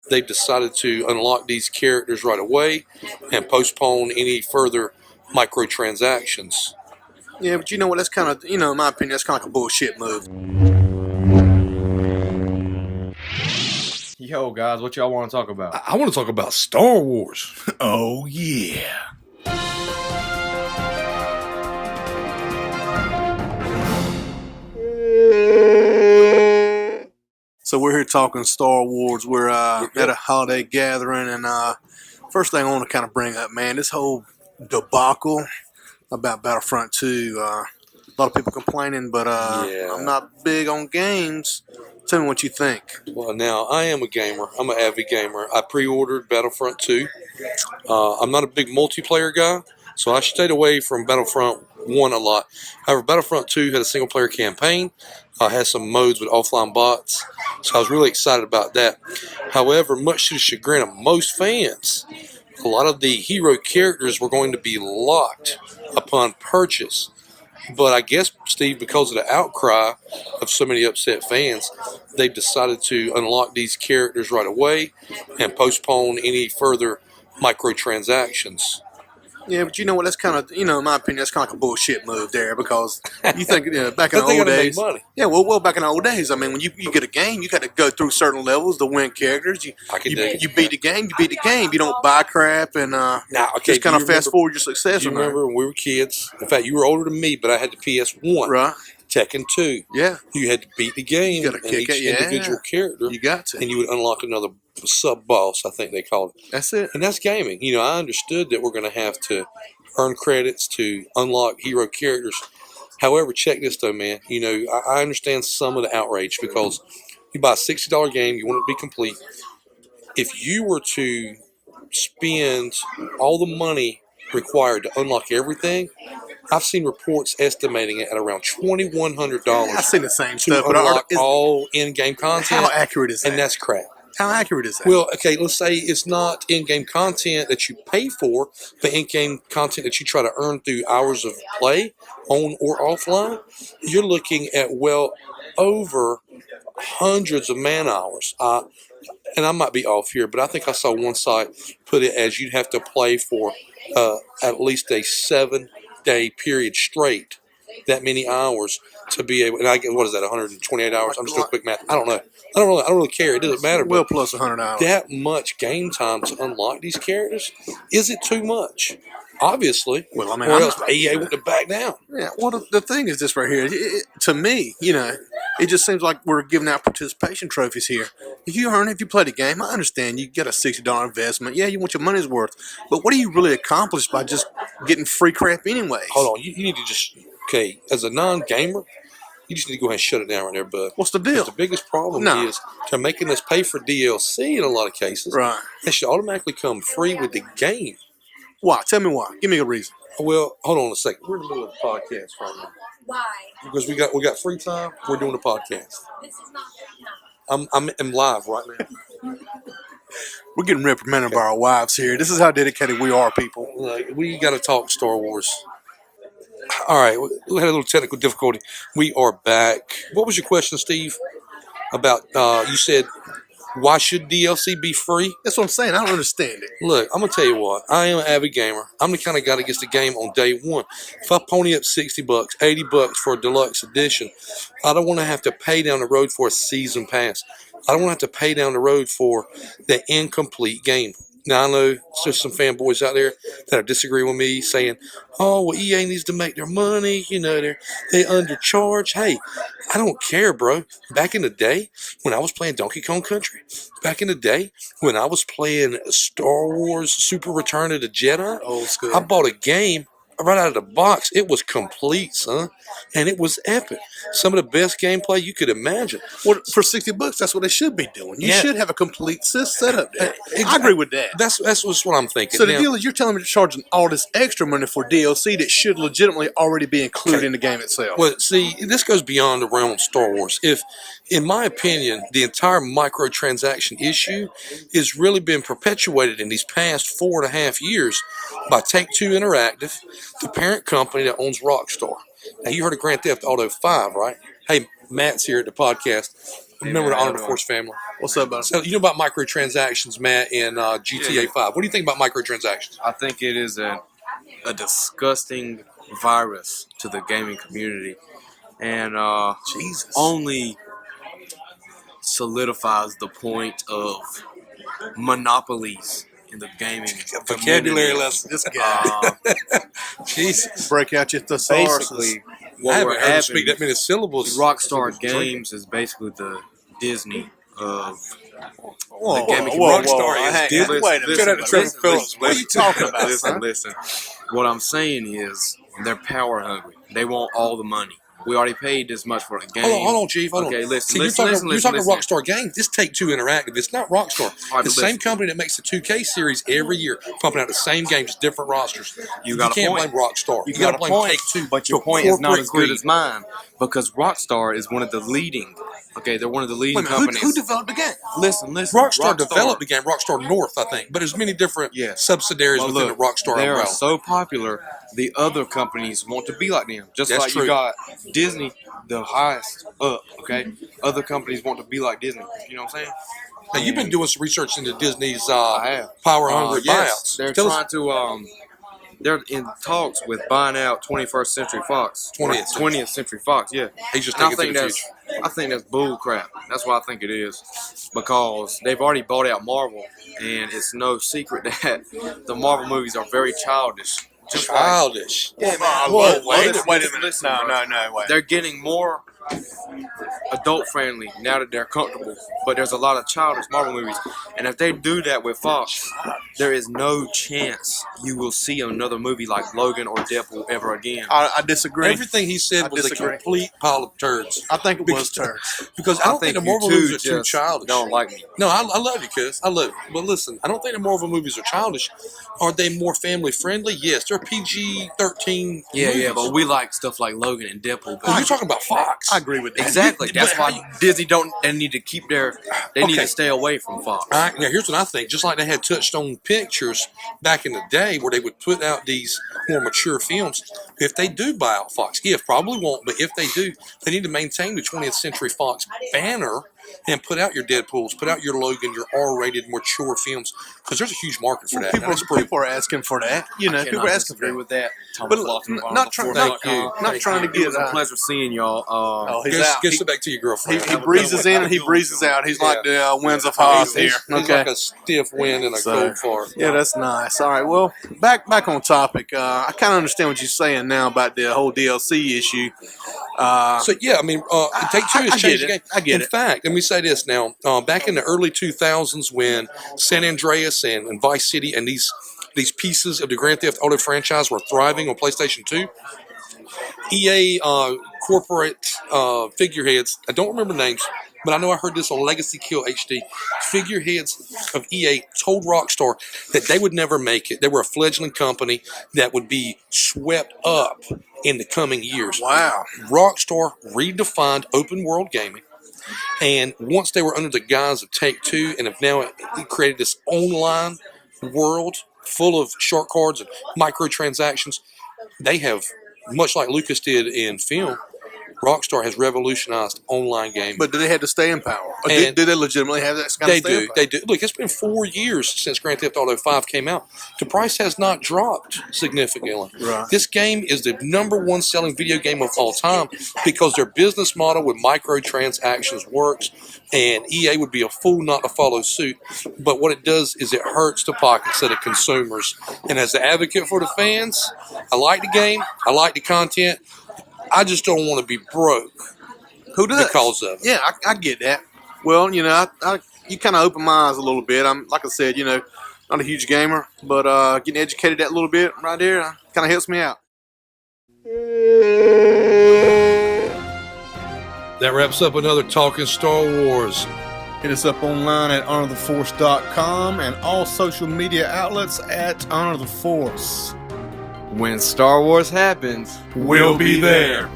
they've decided to unlock these characters right away and postpone any further microtransactions. Yeah, but you know what? That's kind of, in my opinion, that's kind of like a bullshit move. Yo, guys, what y'all want to talk about? I want to talk about Star Wars. Oh, yeah. So we're here talking Star Wars. We're at a holiday gathering, and first thing I want to kind of bring up, man, this whole debacle about Battlefront 2. A lot of people complaining, but I'm not big on games. Tell me what you think. Well, now, I am a gamer. I'm an avid gamer. I pre-ordered Battlefront 2. I'm not a big multiplayer guy, so I stayed away from Battlefront 1 a lot. However, Battlefront 2 had a single-player campaign. Has some modes with offline bots, so I was really excited about that. However, much to the chagrin of most fans, a lot of the hero characters were going to be locked upon purchase. But I guess, Steve, because of the outcry of so many upset fans, they've decided to unlock these characters right away and postpone any further microtransactions. Yeah, but you know what? That's kind of, in my opinion, that's kind of like a bullshit move there, because you think back in the They old gotta make days. money. Yeah, well, back in the old days, I mean, when you get a game, you got to go through certain levels to win characters. You beat the game, you beat the game. You don't buy crap and just kind of fast forward your success. Do you remember when we were kids? In fact, you were older than me, but I had the PS1. Right. Tekken 2. Yeah. You had to beat the game You gotta and kick each it, individual character. You got to. And you would unlock another sub-boss, I think they called it. That's it. And that's gaming. I understood that we're going to have to earn credits to unlock hero characters. However, check this though, man. I understand some of the outrage because you buy a $60 game, you want it to be complete. If you were to spend all the money required to unlock everything, I've seen reports estimating it at around $2,100. I've seen the same to stuff, unlock all in-game content. How accurate is that? And that's crap. How accurate is that? Well, okay, let's say it's not in-game content that you pay for, but in-game content that you try to earn through hours of play, on or offline. You're looking at well over hundreds of man hours. And I might be off here, but I think I saw one site put it as you'd have to play for at least a 7-day period straight, that many hours to be able. And I get, what is that, 128 hours? I'm just doing quick math. I don't know. I don't really care. It doesn't matter. Well, plus 100 hours. That much game time to unlock these characters, is it too much? Obviously. Well, I mean, or else EA wouldn't have backed down. Yeah. Well, the thing is this right here. To me, it just seems like we're giving out participation trophies here. If you play the game, I understand you get a $60 investment. Yeah, you want your money's worth. But what do you really accomplish by just getting free crap anyway? Hold on. You need to just, as a non-gamer, you just need to go ahead and shut it down right there, bud. What's the deal? The biggest problem is they're making us pay for DLC in a lot of cases. Right. It should automatically come free with the game. Why? Tell me why. Give me a reason. Well, hold on a second. We're in the middle of a podcast right now. Why? Because we got free time. We're doing a podcast. This is not I'm live right now. We're getting reprimanded by our wives here. This is how dedicated we are, people. We got to talk Star Wars. All right, we had a little technical difficulty. We are back. What was your question, Steve? About you said, why should DLC be free? That's what I'm saying. I don't understand it. Look, I'm gonna tell you what. I am an avid gamer. I'm the kind of guy that gets the game on day one. If I pony up $60, $80 for a deluxe edition, I don't want to have to pay down the road for a season pass. I don't want to have to pay down the road for the incomplete game. Now, I know there's some fanboys out there that are disagreeing with me, saying, oh, well, EA needs to make their money. They undercharge. Hey, I don't care, bro. Back in the day when I was playing Donkey Kong Country, back in the day when I was playing Star Wars Super Return of the Jedi, Old school. I bought a game right out of the box. It was complete, son. And it was epic. Some of the best gameplay you could imagine. Well, for $60, that's what they should be doing. You should have a complete setup there. I agree with that. That's just what I'm thinking. So the deal is you're telling me to charge all this extra money for DLC that should legitimately already be included in the game itself. Well, see, this goes beyond the realm of Star Wars. If, in my opinion, the entire microtransaction issue has really been perpetuated in these past 4.5 years by Take-Two Interactive, the parent company that owns Rockstar. Now, you heard of Grand Theft Auto 5, right? Hey, Matt's here at the podcast. member of the man, Honor of the Force family. What's up, buddy? So you know about microtransactions, Matt, in GTA 5. What do you think about microtransactions? I think it is a disgusting virus to the gaming community, and Jesus. only solidifies the point of monopolies in the gaming Vocabulary community. lesson. This guy. Jesus. Break out your thesaurus. Basically, I what haven't we're heard him having, speak that many syllables. Rockstar Games is basically the Disney of Whoa, the gaming whoa, community. Rockstar is Hey, Disney. wait a Shout out to minute. Trevor Phillips. What are you talking about, Listen, son? listen. What I'm saying is they're power hungry. They want all the money. We already paid this much for a game. Hold on, Chief. Hold Okay, on. listen, See, listen, you're talking listen. Rockstar Games. This Take-Two Interactive. It's not Rockstar. All right, the but same listen. company that makes the 2K series every year, pumping out the same games, different rosters. You got a can't point. blame Rockstar. You got to got a blame point, Take-Two. but your for point is not corporate as good greed. as mine because Rockstar is one of the leading. Okay, they're one of the leading Wait a minute, companies. who developed the game? Listen. Rockstar developed the game, Rockstar North, I think, but there's many different Yes. subsidiaries Well, within look, the Rockstar they are umbrella. so popular, the other companies want to be like them. Just That's like true. you got Disney, the highest up, okay? Other companies want to be like Disney. You know what I'm saying? Now, you've been doing some research into Disney's I have. power hungry Yes, buyouts. they're Tell trying us, to, they're in talks with buying out 21st Century Fox. 20th Century Fox, yeah. he's just And taking to the future. I think that's bull crap. That's what I think it is. Because they've already bought out Marvel, and it's no secret that the Marvel movies are very childish. Just like, Childish. yeah, man. Whoa, wait a Listen, minute. listen, No, bro. no, wait. They're getting more adult friendly now that they're comfortable. But there's a lot of childish Marvel movies. And if they do that with Fox, there is no chance you will see another movie like Logan or Deadpool ever again. I disagree. Everything he said I was a disagree. complete pile of turds. I think it was turds. Because I don't think the Marvel you movies are two too just childish. don't like me. No, I love you, cuz. I love you. But listen, I don't think the Marvel movies are childish. Are they more family friendly? Yes, they're PG-13 Yeah, movies. yeah, but we like stuff like Logan and Deadpool. Well, you're talking about Fox. I agree with that. Exactly. That's But why Disney they need to keep they need Okay. to stay away from Fox. All right, now here's what I think. Just like they had Touchstone Pictures back in the day where they would put out these more mature films, if they do buy out Fox, probably won't, but if they do, they need to maintain the 20th Century Fox banner and put out your Deadpools, put out your Logan, your R-rated, mature films, because there's a huge market for that. People are asking for that. You know, people are asking for disagree that. with that. But not trying to It get was a pleasure seeing y'all. Oh, he's Get, out. get it back to your girlfriend. He breezes in and he breezes out. He's like the Winds of Haas here. He's Okay. like a stiff wind and a So, cold fart. Yeah, that's nice. All right. Well, back on topic. I kind of understand what you're saying now about the whole DLC issue. So yeah, I mean, Take-Two has I get changed the it. game. I get in it. fact, let me say this now. Back in the early 2000s, when San Andreas and Vice City and these pieces of the Grand Theft Auto franchise were thriving on PlayStation 2, EA corporate figureheads, I don't remember names, but I know I heard this on Legacy Kill HD. Figureheads of EA told Rockstar that they would never make it. They were a fledgling company that would be swept up in the coming years. Wow. Rockstar redefined open world gaming, and once they were under the guise of Take-Two and have now created this online world full of shark cards and microtransactions, they have, much like Lucas did in film, Rockstar has revolutionized online gaming. But do they have to stay in power? Or And do they legitimately have that kind They of stay in do. power? They do. Look, it's been 4 years since Grand Theft Auto 5 came out. The price has not dropped significantly. Right. This game is the #1 selling video game of all time because their business model with microtransactions works, and EA would be a fool not to follow suit. But what it does is it hurts the pockets of the consumers. And as the advocate for the fans, I like the game. I like the content. I just don't want to be broke Who does? because of it. Yeah, I get that. Well, you know, you kind of opened my eyes a little bit. I'm like I said, you know, not a huge gamer, but getting educated that little bit right there kind of helps me out. That wraps up another Talking Star Wars. Hit us up online at honortheforce.com and all social media outlets at Honor the Force. When Star Wars happens, We'll be there.